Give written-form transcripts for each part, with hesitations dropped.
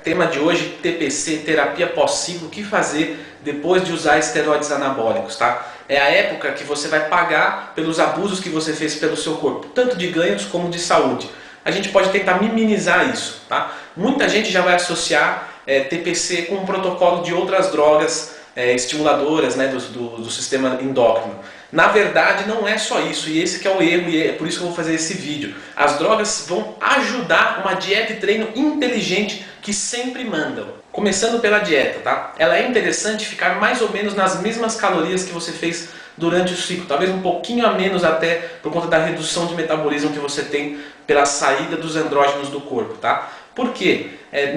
Tema de hoje, TPC, terapia pós-ciclo, o que fazer depois de usar esteroides anabólicos, tá? É a época que você vai pagar pelos abusos que você fez pelo seu corpo, tanto de ganhos como de saúde. A gente pode tentar minimizar isso, tá? Muita gente já vai associar TPC com um protocolo de outras drogas estimuladoras, né, do sistema endócrino. Na verdade não é só isso, e esse que é o erro, e é por isso que eu vou fazer esse vídeo. As drogas vão ajudar uma dieta e treino inteligente que sempre mandam. Começando pela dieta, tá? Ela é interessante ficar mais ou menos nas mesmas calorias que você fez durante o ciclo, talvez um pouquinho a menos até por conta da redução de metabolismo que você tem pela saída dos andrógenos do corpo, tá? Por quê?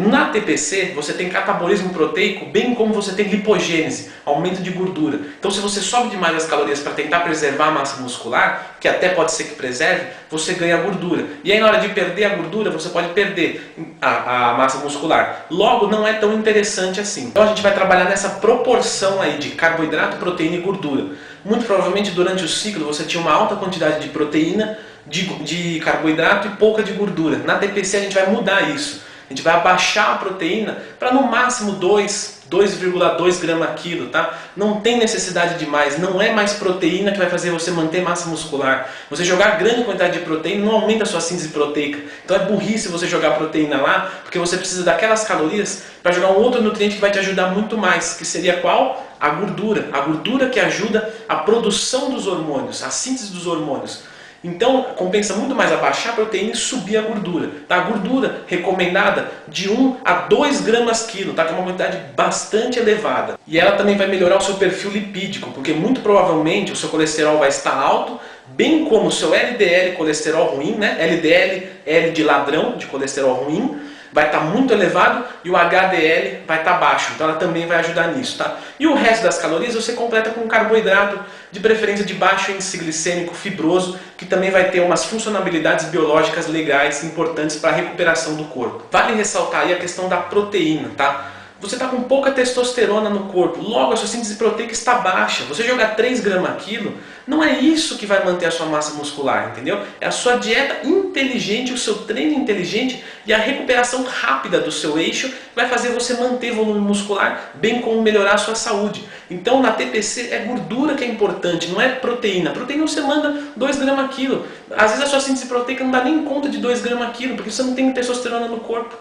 Na TPC você tem catabolismo proteico, bem como você tem lipogênese, aumento de gordura. Então se você sobe demais as calorias para tentar preservar a massa muscular, que até pode ser que preserve, você ganha gordura. E aí na hora de perder a gordura, você pode perder a massa muscular. Logo, não é tão interessante assim. Então a gente vai trabalhar nessa proporção aí de carboidrato, proteína e gordura. Muito provavelmente durante o ciclo você tinha uma alta quantidade de proteína, de carboidrato e pouca de gordura. Na TPC a gente vai mudar isso. A gente vai abaixar a proteína para no máximo 2,2 gramas quilo, tá? Não tem necessidade de mais, não é mais proteína que vai fazer você manter massa muscular. Você jogar grande quantidade de proteína não aumenta a sua síntese proteica. Então é burrice você jogar proteína lá, porque você precisa daquelas calorias para jogar um outro nutriente que vai te ajudar muito mais, que seria qual? A gordura. A gordura que ajuda a produção dos hormônios, a síntese dos hormônios. Então compensa muito mais abaixar a proteína e subir a gordura. Tá? A gordura recomendada de 1 a 2 gramas quilo, tá? Que é uma quantidade bastante elevada. E ela também vai melhorar o seu perfil lipídico, porque muito provavelmente o seu colesterol vai estar alto, bem como o seu LDL, colesterol ruim, né? LDL, L de ladrão, de colesterol ruim, vai estar muito elevado e o HDL vai estar baixo, então ela também vai ajudar nisso, tá? E o resto das calorias você completa com carboidrato, de preferência de baixo índice glicêmico fibroso, que também vai ter umas funcionalidades biológicas legais importantes para a recuperação do corpo. Vale ressaltar aí a questão da proteína, tá? Você está com pouca testosterona no corpo, logo a sua síntese proteica está baixa. Você jogar 3 gramas quilo, não é isso que vai manter a sua massa muscular, entendeu? É a sua dieta inteligente, o seu treino inteligente e a recuperação rápida do seu eixo que vai fazer você manter volume muscular, bem como melhorar a sua saúde. Então na TPC é gordura que é importante, não é proteína. Proteína você manda 2 gramas quilo. Às vezes a sua síntese proteica não dá nem conta de 2 gramas quilo, porque você não tem testosterona no corpo.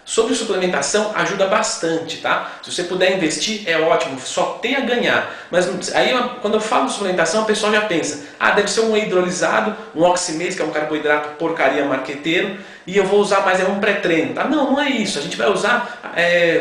Sobre suplementação ajuda bastante, tá? Se você puder investir é ótimo, só tem a ganhar. Mas aí quando eu falo de suplementação, a pessoa já pensa, ah, deve ser um whey hidrolisado, um oximase, que é um carboidrato porcaria marqueteiro, e eu vou usar mais um pré-treino, tá? Não, não é isso. A gente vai usar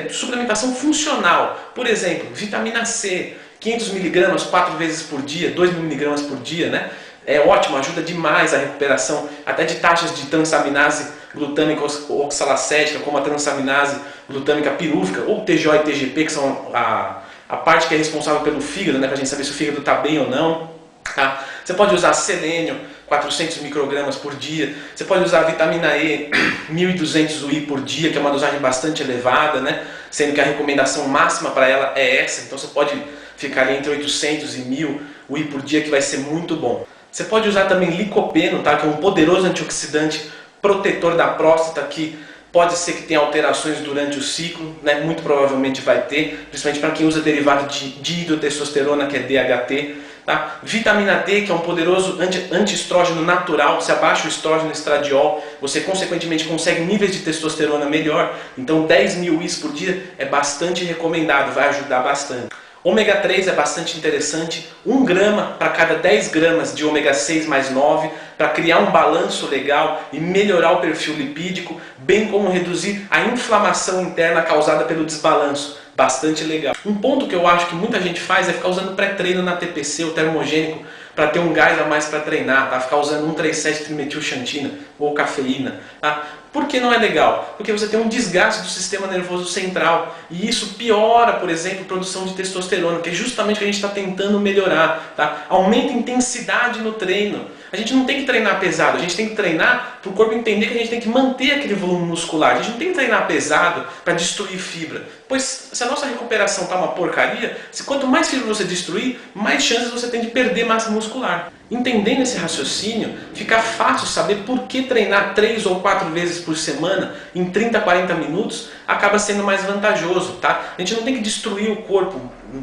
suplementação funcional. Por exemplo, vitamina C, 500 mg 4 vezes por dia, 2 mg por dia, né? É ótimo, ajuda demais a recuperação, até de taxas de transaminase glutâmica oxalacética, como a transaminase glutâmica pirúvica, ou TGO e TGP, que são a parte que é responsável pelo fígado, né, para a gente saber se o fígado está bem ou não. Tá? Você pode usar selênio, 400 microgramas por dia. Você pode usar vitamina E, 1.200 UI por dia, que é uma dosagem bastante elevada, né? Sendo que a recomendação máxima para ela é essa. Então você pode ficar ali entre 800 e 1.000 UI por dia, que vai ser muito bom. Você pode usar também licopeno, tá? Que é um poderoso antioxidante protetor da próstata, que pode ser que tenha alterações durante o ciclo, né? Muito provavelmente vai ter, principalmente para quem usa derivado de dihidrotestosterona, que é DHT. Tá? Vitamina D, que é um poderoso anti-estrógeno natural. Se abaixa o estrógeno estradiol, você consequentemente consegue níveis de testosterona melhor. Então 10.000 IS por dia é bastante recomendado, vai ajudar bastante. Ômega 3 é bastante interessante, 1 grama para cada 10 gramas de ômega 6 mais 9, para criar um balanço legal e melhorar o perfil lipídico, bem como reduzir a inflamação interna causada pelo desbalanço. Bastante legal. Um ponto que eu acho que muita gente faz é ficar usando pré-treino na TPC, o termogênico, para ter um gás a mais para treinar, tá? Ficar usando 1,3,7-trimetilxantina ou cafeína, tá? Por que não é legal? Porque você tem um desgaste do sistema nervoso central e isso piora, por exemplo, a produção de testosterona, que é justamente o que a gente está tentando melhorar, tá? Aumenta a intensidade no treino. A gente não tem que treinar pesado, a gente tem que treinar para o corpo entender que a gente tem que manter aquele volume muscular. A gente não tem que treinar pesado para destruir fibra. Pois se a nossa recuperação está uma porcaria, quanto mais fibra você destruir, mais chances você tem de perder massa muscular. Entendendo esse raciocínio, fica fácil saber por que treinar 3 ou 4 vezes por semana, em 30 a 40 minutos, acaba sendo mais vantajoso. Tá? A gente não tem que destruir o corpo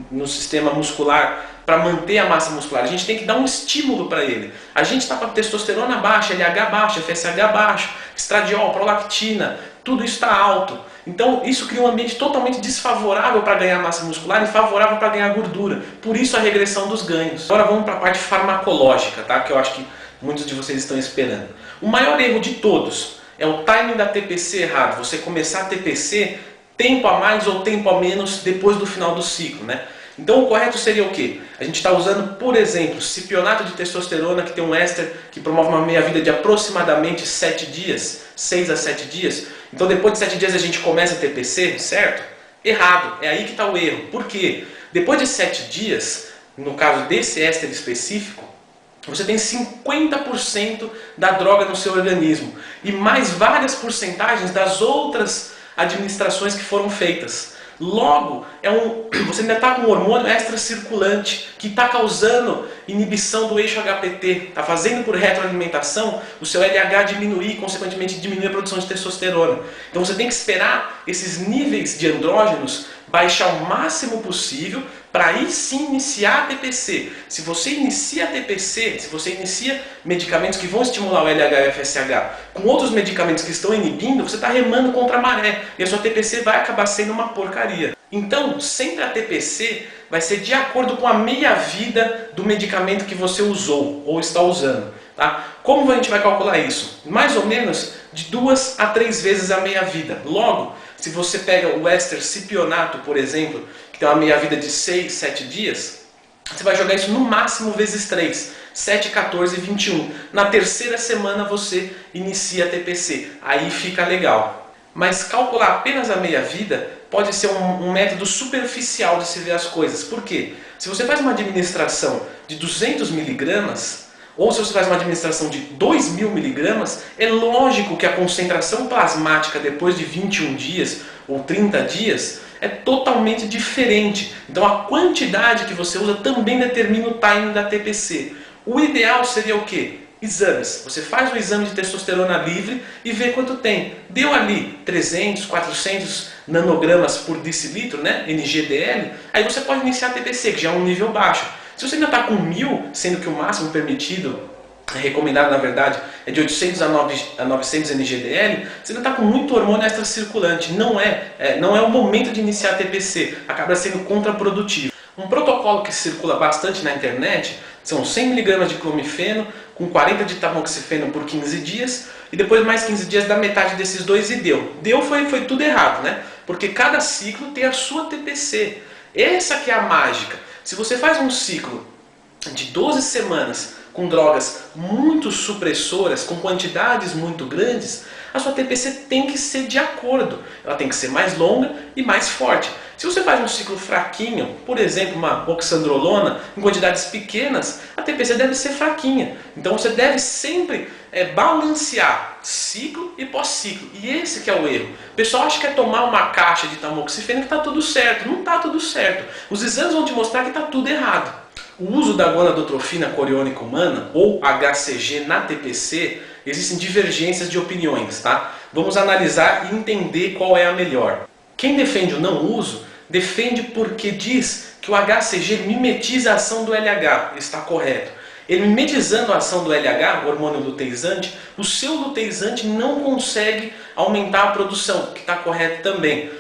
no sistema muscular para manter a massa muscular, a gente tem que dar um estímulo para ele. A gente está com a testosterona baixa, LH baixo, FSH baixo, estradiol, prolactina, tudo isso está alto. Então isso cria um ambiente totalmente desfavorável para ganhar massa muscular e favorável para ganhar gordura. Por isso a regressão dos ganhos. Agora vamos para a parte farmacológica, tá? Que eu acho que muitos de vocês estão esperando. O maior erro de todos é o timing da TPC errado. Você começar a TPC tempo a mais ou tempo a menos depois do final do ciclo, né? Então o correto seria o quê? A gente está usando, por exemplo, cipionato de testosterona, que tem um éster que promove uma meia-vida de aproximadamente 7 dias, 6 a 7 dias. Então depois de 7 dias a gente começa a TPC, certo? Errado, é aí que está o erro. Por quê? Depois de 7 dias, no caso desse éster específico, você tem 50% da droga no seu organismo e mais várias porcentagens das outras administrações que foram feitas. Logo, você ainda está com um hormônio extracirculante que está causando inibição do eixo HPT, está fazendo por retroalimentação o seu LH diminuir e consequentemente diminuir a produção de testosterona. Então você tem que esperar esses níveis de andrógenos baixar o máximo possível para aí sim iniciar a TPC. Se você inicia a TPC, se você inicia medicamentos que vão estimular o LH e o FSH com outros medicamentos que estão inibindo, você está remando contra a maré e a sua TPC vai acabar sendo uma porcaria. Então, sempre a TPC vai ser de acordo com a meia-vida do medicamento que você usou ou está usando. Tá? Como a gente vai calcular isso? Mais ou menos de 2 a 3 vezes a meia-vida. Logo, se você pega o éster cipionato, por exemplo, que tem uma meia-vida de 6, 7 dias, você vai jogar isso no máximo vezes 3, 7, 14 e 21. Na terceira semana você inicia a TPC, aí fica legal. Mas calcular apenas a meia-vida pode ser um método superficial de se ver as coisas. Por quê? Se você faz uma administração de 200 miligramas, ou se você faz uma administração de 2.000 miligramas, é lógico que a concentração plasmática depois de 21 dias ou 30 dias é totalmente diferente. Então a quantidade que você usa também determina o timing da TPC. O ideal seria o quê? Exames. Você faz o exame de testosterona livre e vê quanto tem. Deu ali 300, 400 nanogramas por decilitro, né? NGDL, aí você pode iniciar a TPC, que já é um nível baixo. Se você ainda está com 1000, sendo que o máximo permitido, recomendado na verdade, é de 800 a 900 NGDL, você ainda está com muito hormônio extracirculante. Não é o momento de iniciar a TPC, acaba sendo contraprodutivo. Um protocolo que circula bastante na internet são 100 mg de clomifeno com 40 de tamoxifeno por 15 dias e depois mais 15 dias da metade desses dois e deu. Foi tudo errado, né? Porque cada ciclo tem a sua TPC. Essa que é a mágica. Se você faz um ciclo de 12 semanas com drogas muito supressoras, com quantidades muito grandes, a sua TPC tem que ser de acordo. Ela tem que ser mais longa e mais forte. Se você faz um ciclo fraquinho, por exemplo, uma oxandrolona, em quantidades pequenas, a TPC deve ser fraquinha. Então você deve sempre balancear ciclo e pós-ciclo. E esse que é o erro. O pessoal acha que é tomar uma caixa de tamoxifeno que está tudo certo. Não está tudo certo. Os exames vão te mostrar que está tudo errado. O uso da gonadotrofina coriônica humana, ou HCG, na TPC, existem divergências de opiniões, tá? Vamos analisar e entender qual é a melhor. Quem defende o não uso, defende porque diz que o HCG mimetiza a ação do LH, está correto. Ele mimetizando a ação do LH, o hormônio luteizante, o seu luteizante não consegue aumentar a produção, que está correto também.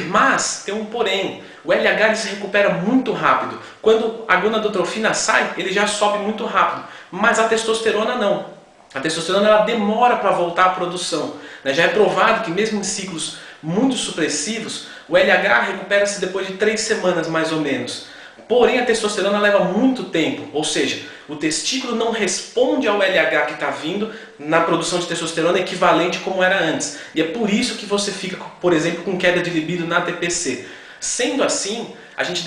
Mas tem um porém, o LH ele se recupera muito rápido. Quando a gonadotrofina sai, ele já sobe muito rápido, mas a testosterona não. A testosterona ela demora para voltar à produção. Já é provado que mesmo em ciclos muito supressivos, o LH recupera-se depois de 3 semanas mais ou menos. Porém a testosterona leva muito tempo, ou seja, o testículo não responde ao LH que está vindo na produção de testosterona equivalente como era antes. E é por isso que você fica, por exemplo, com queda de libido na TPC. Sendo assim, a gente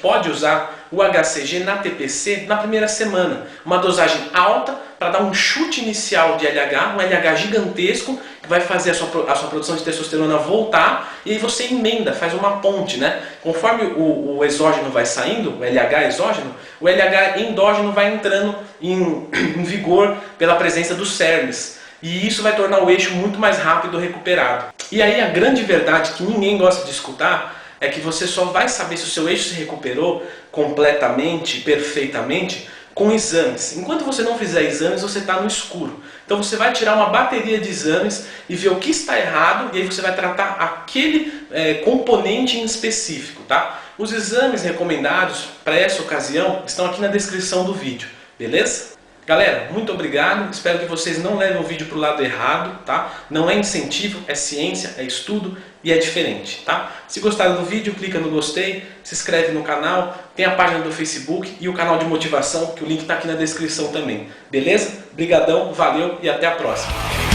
pode usar o HCG na TPC na primeira semana. Uma dosagem alta para dar um chute inicial de LH, um LH gigantesco, que vai fazer a sua produção de testosterona voltar, e aí você emenda, faz uma ponte, né? Conforme o exógeno vai saindo, o LH exógeno, o LH endógeno vai entrando em vigor pela presença dos CERNs. E isso vai tornar o eixo muito mais rápido recuperado. E aí a grande verdade que ninguém gosta de escutar é que você só vai saber se o seu eixo se recuperou completamente, perfeitamente, com exames. Enquanto você não fizer exames, você está no escuro. Então você vai tirar uma bateria de exames e ver o que está errado, e aí você vai tratar aquele componente em específico, tá? Os exames recomendados para essa ocasião estão aqui na descrição do vídeo, beleza? Galera, muito obrigado, espero que vocês não levem o vídeo para o lado errado, tá? Não é incentivo, é ciência, é estudo e é diferente, tá? Se gostaram do vídeo, clica no gostei, se inscreve no canal, tem a página do Facebook e o canal de motivação, que o link está aqui na descrição também, beleza? Brigadão, valeu e até a próxima!